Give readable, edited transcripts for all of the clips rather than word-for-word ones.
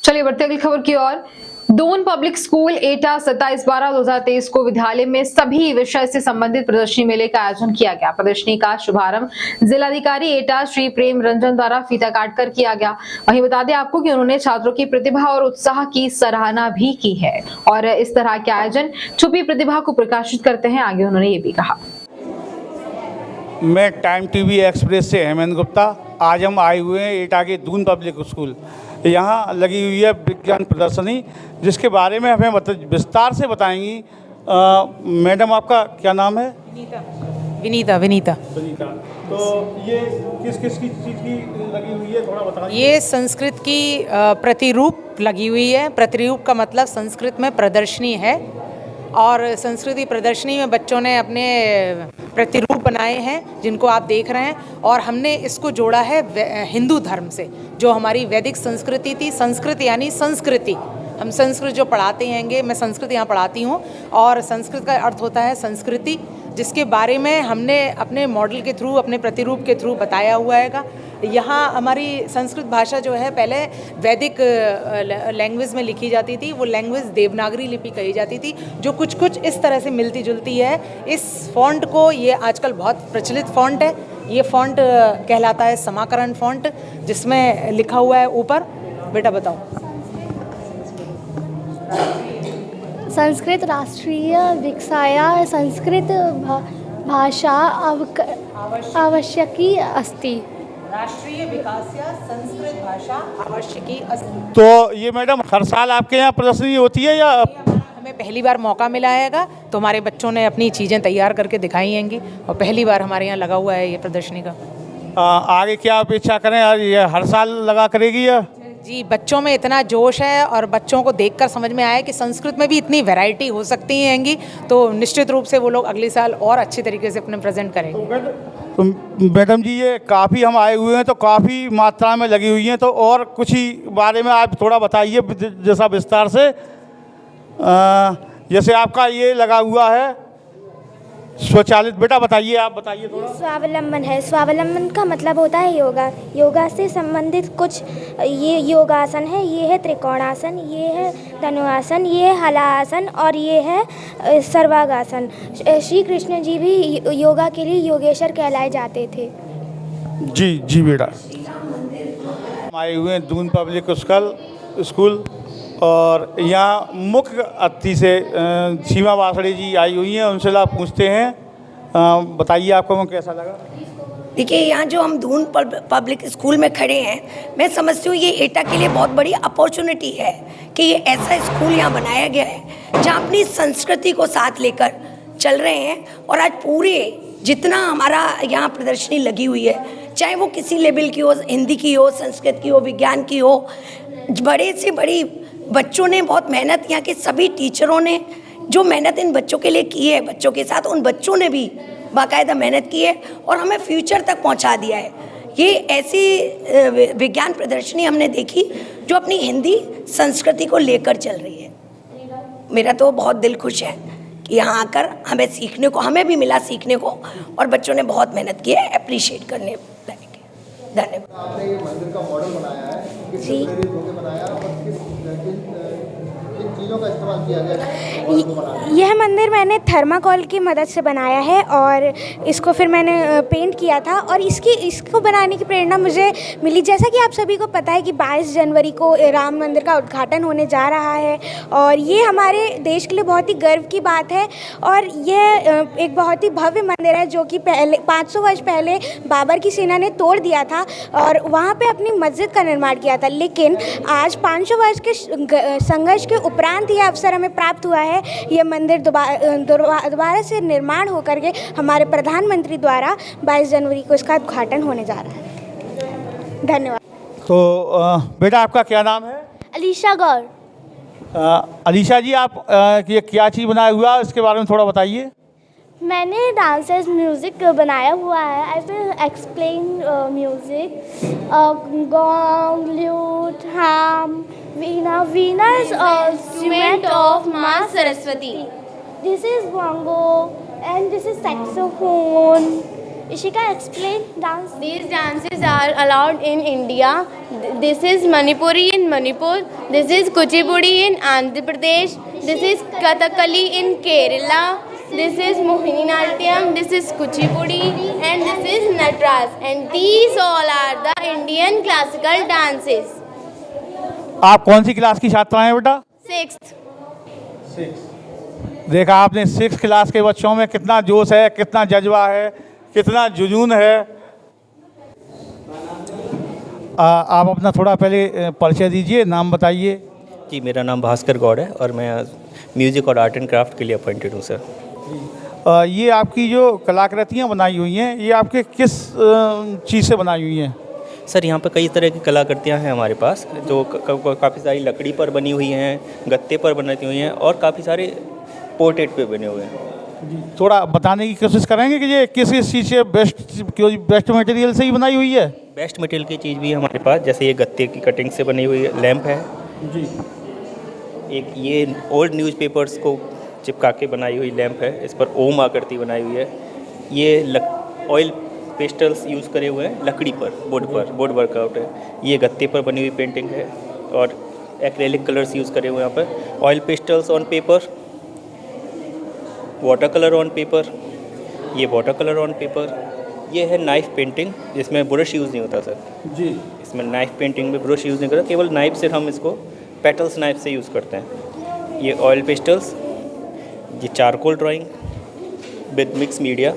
चलिए बढ़ते अगली खबर की ओर। दून पब्लिक स्कूल एटा 27/12/2023 को विद्यालय में सभी विषय से संबंधित प्रदर्शनी मेले का आयोजन किया गया। प्रदर्शनी का शुभारंभ जिलाधिकारी एटा श्री प्रेम रंजन द्वारा फीता काटकर किया गया। वहीं बता दें आपको कि उन्होंने छात्रों की प्रतिभा और उत्साह की सराहना भी की है और इस तरह के आयोजन छुपी प्रतिभा को प्रकाशित करते हैं। आगे उन्होंने ये भी कहा। मैं टाइम टीवी एक्सप्रेस से हेमंत गुप्ता। आज हम आए हुए हैं एटा के दून पब्लिक स्कूल। यहाँ लगी हुई है विज्ञान प्रदर्शनी, जिसके बारे में हमें विस्तार से बताएंगी। मैडम, आपका क्या नाम है? विनीता। तो ये किस की चीज़ की लगी हुई है, थोड़ा बताइए। ये संस्कृत की प्रतिरूप लगी हुई है। प्रतिरूप का मतलब संस्कृत में प्रदर्शनी है और संस्कृति प्रदर्शनी में बच्चों ने अपने प्रतिरूप बनाए हैं जिनको आप देख रहे हैं, और हमने इसको जोड़ा है हिंदू धर्म से, जो हमारी वैदिक संस्कृति थी। संस्कृत यानी संस्कृति, हम संस्कृत जो पढ़ाते हैंगे, मैं संस्कृत यहाँ पढ़ाती हूँ, और संस्कृत का अर्थ होता है संस्कृति, जिसके बारे में हमने अपने मॉडल के थ्रू, अपने प्रतिरूप के थ्रू बताया हुआ है। यहाँ हमारी संस्कृत भाषा जो है पहले वैदिक लैंग्वेज में लिखी जाती थी। वो लैंग्वेज देवनागरी लिपि कही जाती थी, जो कुछ इस तरह से मिलती जुलती है। इस फॉन्ट को, ये आजकल बहुत प्रचलित फॉन्ट है, ये फॉन्ट कहलाता है समाकरण फॉन्ट, जिसमें लिखा हुआ है ऊपर। बेटा बताओ। संस्कृत राष्ट्रीय विकसाय संस्कृत भाषा आवश्यकी अस्ति। राष्ट्रीय विकास्य संस्कृत भाषा आवश्यकी अस्ति। तो ये मैडम हर साल आपके यहाँ प्रदर्शनी होती है या हमें पहली बार मौका मिला है? तो हमारे बच्चों ने अपनी चीज़ें तैयार करके दिखाई हैंगी और पहली बार हमारे यहाँ लगा हुआ है ये प्रदर्शनी का। आगे क्या अपेक्षा करें? ये हर साल लगा करेगी या? जी, बच्चों में इतना जोश है और बच्चों को देखकर समझ में आया कि संस्कृत में भी इतनी वैरायटी हो सकती हैंगी, तो निश्चित रूप से वो लोग अगले साल और अच्छे तरीके से अपने प्रेजेंट करेंगे। तो मैडम जी, ये काफ़ी हम आए हुए हैं तो काफ़ी मात्रा में लगी हुई हैं, तो और कुछ ही बारे में आप थोड़ा बताइए जैसा विस्तार से। जैसे आपका ये लगा हुआ है स्वचालित, बेटा बताइए, आप बताइए थोड़ा। स्वावलंबन है। स्वावलंबन का मतलब होता है योगा। योगा से संबंधित कुछ ये योगासन है, ये है त्रिकोणासन, ये है धनुरासन, ये है हलासन और ये है सर्वांगासन। श्री कृष्ण जी भी योगा के लिए योगेश्वर कहलाए जाते थे। जी बेटा। हम आए हुए हैं दून पब्लिक स्कूल और यहाँ मुख्य अतिथि से सीमा वासड़े जी आई हुई हैं, उनसे आप पूछते हैं। बताइए आपको कैसा लगा? देखिए, यहाँ जो हम दून पब्लिक स्कूल में खड़े हैं, मैं समझती हूँ ये एटा के लिए बहुत बड़ी अपॉर्चुनिटी है कि ये ऐसा स्कूल यहाँ बनाया गया है जहाँ अपनी संस्कृति को साथ लेकर चल रहे हैं। और आज पूरे जितना हमारा यहाँ प्रदर्शनी लगी हुई है, चाहे वो किसी लेवल की हो, हिंदी की हो, संस्कृत की हो, विज्ञान की हो, बड़े से बड़ी बच्चों ने बहुत मेहनत, यहाँ के सभी टीचरों ने जो मेहनत इन बच्चों के लिए की है, बच्चों के साथ उन बच्चों ने भी बाकायदा मेहनत की है और हमें फ्यूचर तक पहुंचा दिया है। ये ऐसी विज्ञान प्रदर्शनी हमने देखी जो अपनी हिंदी संस्कृति को लेकर चल रही है। मेरा तो बहुत दिल खुश है कि यहाँ आकर हमें सीखने को, हमें भी मिला सीखने को, और बच्चों ने बहुत मेहनत की है, अप्रिशिएट करने लायक है। धन्यवाद। आपने ये मंदिर का मॉडल बनाया है, किस जी। प्रेरित होकर बनाया और किन चीज़ों का इस्तेमाल किया गया है? यह मंदिर मैंने थर्माकोल की मदद से बनाया है और इसको फिर मैंने पेंट किया था, और इसको बनाने की प्रेरणा मुझे मिली, जैसा कि आप सभी को पता है कि 22 जनवरी को राम मंदिर का उद्घाटन होने जा रहा है और ये हमारे देश के लिए बहुत ही गर्व की बात है। और यह एक बहुत ही भव्य मंदिर है जो कि पहले 500 वर्ष पहले बाबर की सेना ने तोड़ दिया था और वहाँ पे अपनी मस्जिद का निर्माण किया था, लेकिन आज 500 वर्ष के संघर्ष के उपरांत यह अवसर हमें प्राप्त हुआ है। यह मंदिर दोबारा से निर्माण होकर के हमारे प्रधानमंत्री द्वारा 22 जनवरी को इसका उद्घाटन होने जा रहा है। धन्यवाद। तो बेटा, आपका क्या नाम है? अलीशा गौर। अलीशा जी, आप ये क्या चीज़ बनाया हुआ है, इसके बारे में थोड़ा बताइए। मैंने डांसर्स म्यूज़िक बनाया हुआ है। I will explain music. Gong, lewd, harm, Veena. Veena is an instrument of Ma Saraswati. This is bongo and this is saxophone Ishika, explain dance. These dances are allowed in India. This is Manipuri in Manipur. This is Kuchipudi in Andhra Pradesh. This is Kathakali in Kerala. This is Mohiniyattam. This is Kuchipudi, and this is Natras. And these all are the Indian classical dances. आप कौन सी class की छात्रा हैं बेटा? 6th. देखा आपने 6th class के बच्चों में कितना जोश है, कितना जज्बा है, कितना जुनून है। आप अपना थोड़ा पहले परिचय दीजिए, नाम बताइए। जी, मेरा नाम भास्कर गौड़ है और मैं म्यूज़िक और आर्ट एंड क्राफ्ट के लिए अपॉइंटेड हूँ सर। ये आपकी जो कलाकृतियाँ बनाई हुई हैं, ये आपके किस चीज़ से बनाई हुई हैं? सर यहाँ पे कई तरह की कलाकृतियाँ हैं हमारे पास, जो काफ़ी सारी लकड़ी पर बनी हुई हैं, गत्ते पर बनाती हुई हैं और काफ़ी सारे पोर्ट्रेट पे बने हुए हैं। थोड़ा बताने की कोशिश करेंगे कि ये किस चीज़ से बेस्ट मटेरियल से ही बनाई हुई है? बेस्ट मटेरियल की चीज़ भी है हमारे पास, जैसे ये गत्ते की कटिंग से बनी हुई लैंप है जी। एक ये ओल्ड न्यूज़पेपर्स को चिपका के बनाई हुई लैंप है, इस पर ओम आकृति बनाई हुई है। ये ऑयल पेस्टल्स यूज़ करे हुए हैं लकड़ी पर, बोर्ड वर्कआउट है। ये गत्ते पर बनी हुई पेंटिंग है और एक्रेलिक कलर्स यूज़ करे हुए हैं यहाँ पर। Oil pastels on paper, water colour on paper, ये वाटर कलर ऑन पेपर। ये है नाइफ पेंटिंग, जिसमें ब्रश यूज़ नहीं होता सर जी। इसमें नाइफ पेंटिंग में ब्रश यूज़ नहीं करता, केवल नाइफ से हम इसको पेटल्स नाइफ से यूज़ करते हैं। ये ऑयल पेस्टल्स, ये charcoal drawing with mix media.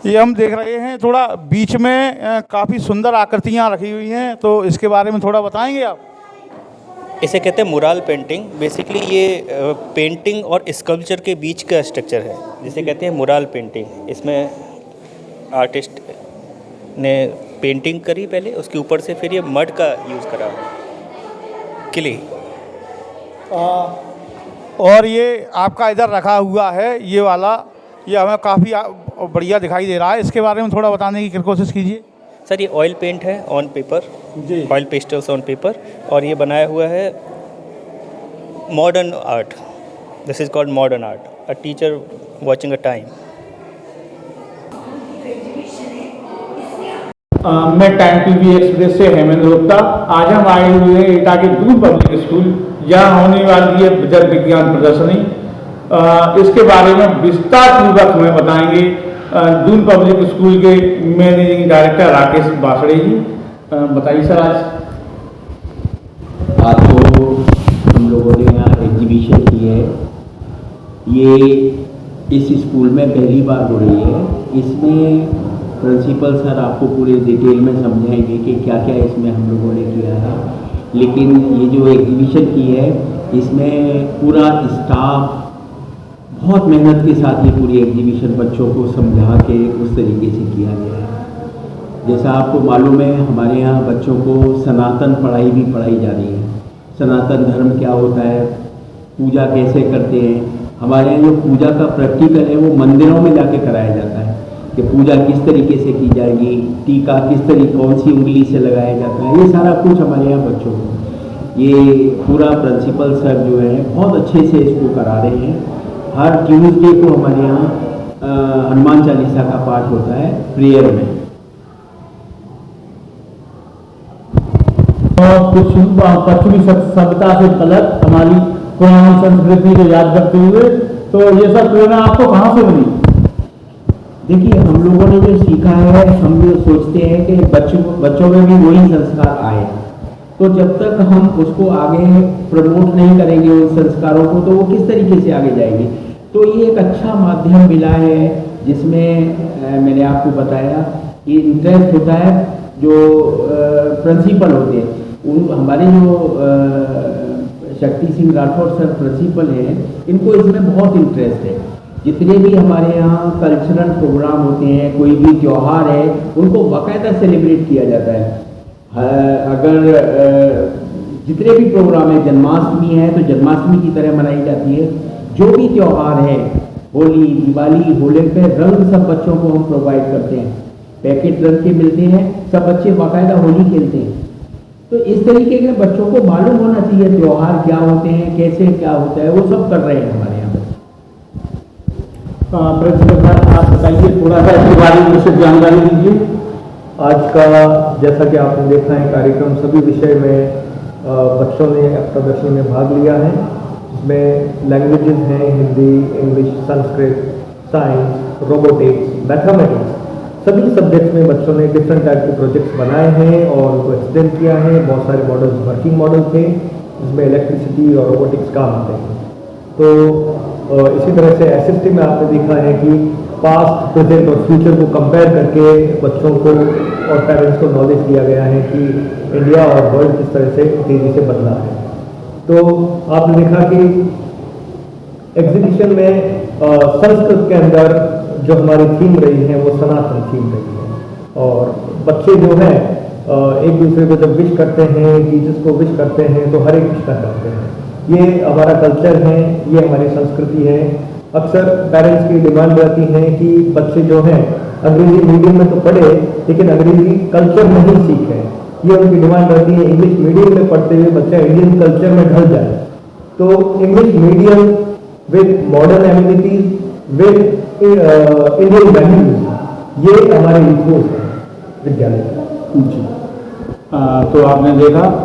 ये हम देख रहे हैं थोड़ा बीच में काफ़ी सुंदर आकृतियाँ रखी हुई हैं, तो इसके बारे में थोड़ा बताएंगे आप? इसे कहते हैं मुराल पेंटिंग। बेसिकली ये पेंटिंग और स्कल्पचर के बीच का स्ट्रक्चर है, जिसे कहते हैं मुराल पेंटिंग। इसमें आर्टिस्ट ने पेंटिंग करी पहले, उसके ऊपर से फिर ये मड का यूज़ करा, क्ले। और ये आपका इधर रखा हुआ है ये वाला, ये हमें काफ़ी बढ़िया दिखाई दे रहा है, इसके बारे में थोड़ा बताने की कोशिश कीजिए। सर ये ऑयल पेंट है ऑन पेपर जी, ऑयल पेस्टल्स ऑन पेपर, और ये बनाया हुआ है modern art. This is called modern art, a teacher watching a time. मैं टाइम टीवी एक्सप्रेस से हेमेंद्र गुप्ता। आज हम आए हुए हैं एटा के दून पब्लिक स्कूल, जहाँ होने वाली है जल विज्ञान प्रदर्शनी। इसके बारे में विस्तार पूर्वक हमें बताएंगे दून पब्लिक स्कूल के मैनेजिंग डायरेक्टर राकेश बासड़े जी। बताइए सर। आज तो हम लोगों ने यहाँ एग्जीबिशन की है, ये इस स्कूल में पहली बार हो रही है। इसमें प्रिंसिपल सर आपको पूरे डिटेल में समझाएंगे कि क्या क्या इसमें हम लोगों ने किया है। लेकिन ये जो एग्जीबिशन की है, इसमें पूरा स्टाफ बहुत मेहनत के साथ ये पूरी एग्जीबिशन बच्चों को समझा के उस तरीके से किया गया है। जैसा आपको मालूम है, हमारे यहाँ बच्चों को सनातन पढ़ाई भी पढ़ाई जा रही है। सनातन धर्म क्या होता है, पूजा कैसे करते हैं। हमारे यहाँ जो पूजा का प्रैक्टिकल है वो मंदिरों में जाके कराया जाता है कि पूजा किस तरीके से की जाएगी, टीका किस तरीके कौन सी उंगली से लगाया जाता है, ये सारा कुछ हमारे यहाँ बच्चों को ये पूरा प्रिंसिपल सर जो है बहुत अच्छे से इसको करा रहे हैं। हर ट्यूसडे को हमारे यहाँ हनुमान चालीसा का पाठ होता है प्रेयर में। और कुछ पश्चिमी सभ्यता से अलग हमारी पुरानी संस्कृति को याद करते हुए, तो ये सब प्रेरणा आपको कहाँ से मिली? देखिए, हम लोगों ने जो सीखा है, हम ये सोचते हैं कि बच्चों में भी वही संस्कार आए। तो जब तक हम उसको आगे प्रमोट नहीं करेंगे उन संस्कारों को, तो वो किस तरीके से आगे जाएंगे। तो ये एक अच्छा माध्यम मिला है, जिसमें मैंने आपको बताया कि इंटरेस्ट होता है। जो प्रिंसिपल होते हैं हमारे जो शक्ति सिंह राठौर सर प्रिंसिपल हैं, इनको इसमें बहुत इंटरेस्ट है। जितने भी हमारे यहाँ कल्चरल प्रोग्राम होते हैं, कोई भी त्यौहार है, उनको बाकायदा सेलिब्रेट किया जाता है। अगर जितने भी प्रोग्राम है, जन्माष्टमी है तो जन्माष्टमी की तरह मनाई जाती है। जो भी त्यौहार है, होली, दिवाली, होली पे रंग सब बच्चों को हम प्रोवाइड करते हैं। पैकेट रंग के मिलते हैं, सब बच्चे बाकायदा होली खेलते हैं। तो इस तरीके के बच्चों को मालूम होना चाहिए त्यौहार क्या होते हैं, कैसे क्या होता है, वो सब कर रहे हैं हमारे यहाँ। प्रिंसिपल सर, आप बताइए थोड़ा सा इसके बारे में विशेष जानकारी दीजिए। आज का जैसा कि आपने देखा है कार्यक्रम सभी विषय में बच्चों ने प्रदर्शनी में भाग लिया है। इसमें लैंग्वेजेस हैं Hindi, English, Sanskrit, science, robotics, mathematics, सभी सब्जेक्ट्स में बच्चों ने डिफरेंट टाइप के प्रोजेक्ट्स बनाए हैं और उनको एक्सप्लेन किया है। बहुत सारे मॉडल्स वर्किंग मॉडल थे जिसमें इलेक्ट्रिसिटी और रोबोटिक्स काम आते हैं। तो इसी तरह से एसएसटी में आपने देखा है कि पास्ट, प्रेजेंट और फ्यूचर को कंपेयर करके बच्चों को और पेरेंट्स को नॉलेज दिया गया है कि इंडिया और वर्ल्ड किस तरह से तेज़ी से बदला है। तो आपने देखा कि एग्जीबिशन में संस्कृत के अंदर जो हमारी थीम रही है वो सनातन थीम रही है और बच्चे जो हैं एक दूसरे को जब विश करते हैं, टीचर्स को विश करते हैं तो हरे कृष्णा करते हैं। ये हमारा कल्चर है, ये हमारी संस्कृति है। अक्सर पेरेंट्स की डिमांड रहती है कि बच्चे जो हैं अंग्रेजी मीडियम में तो पढ़े लेकिन अंग्रेजी कल्चर नहीं सीखे। ये उनकी डिमांड रहती है इंग्लिश मीडियम में पढ़ते हुए बच्चा इंडियन कल्चर में ढल जाए। तो English medium with modern amenities with Indian values, ये हमारे इथोस है विद्यालय का। जी, तो आपने देखा